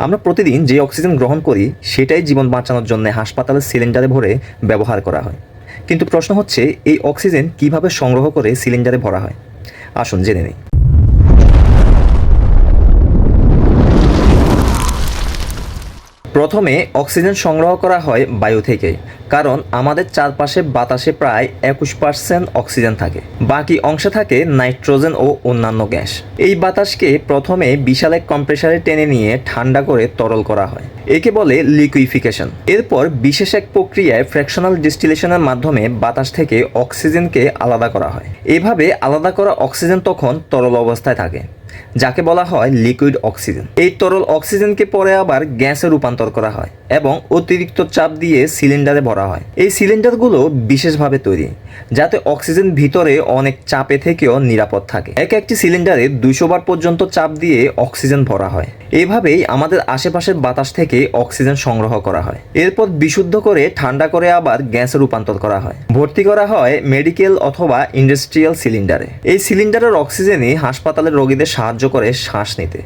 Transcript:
আমরা প্রতিদিন যে অক্সিজেন গ্রহণ করি সেটাই জীবন বাঁচানোর জন্য হাসপাতালের সিলিন্ডারে ভরে ব্যবহার করা হয়। কিন্তু প্রশ্ন হচ্ছে, এই অক্সিজেন কিভাবে সংগ্রহ করে সিলিন্ডারে ভরা হয়? আসুন জেনে নিই। প্রথমে অক্সিজেন সংগ্রহ করা হয় বায়ু থেকে, কারণ আমাদের চারপাশে বাতাসে প্রায় 21% অক্সিজেন থাকে। বাকি অংশে থাকে নাইট্রোজেন ও অন্যান্য গ্যাস। এই বাতাসকে প্রথমে বিশাল এক কম্প্রেসারে টেনে নিয়ে ঠান্ডা করে তরল করা হয়, একে বলে লিকুইফিকেশন। এরপর বিশেষ এক প্রক্রিয়ায় ফ্র্যাকশনাল ডিস্টিলেশনের মাধ্যমে বাতাস থেকে অক্সিজেনকে আলাদা করা হয়। এভাবে আলাদা করা অক্সিজেন তখন তরল অবস্থায় থাকে, যাকে বলা হয় লিকুইড অক্সিজেন। এই তরল অক্সিজেনকে পরে আবার গ্যাসে রূপান্তর করা হয় এবং অতিরিক্ত চাপ দিয়ে সিলিন্ডারে ভরা হয়। এই সিলিন্ডারগুলো বিশেষভাবে তৈরি যাতে অক্সিজেন ভিতরে অনেক চাপে থেকেও নিরাপদ থাকে। একটি সিলিন্ডারে 200 বার পর্যন্ত চাপ দিয়ে অক্সিজেন ভরা হয়। এভাবেই আমাদের আশেপাশের বাতাস থেকে অক্সিজেন সংগ্রহ করা হয়। এরপর বিশুদ্ধ করে ঠান্ডা করে আবার গ্যাসে রূপান্তর করা হয়। ভর্তি করা হয় মেডিকেল অথবা ইন্ডাস্ট্রিয়াল সিলিন্ডারে। এই সিলিন্ডারের অক্সিজেনই হাসপাতালের রোগীদের সাহায্য করে শ্বাস নিতে।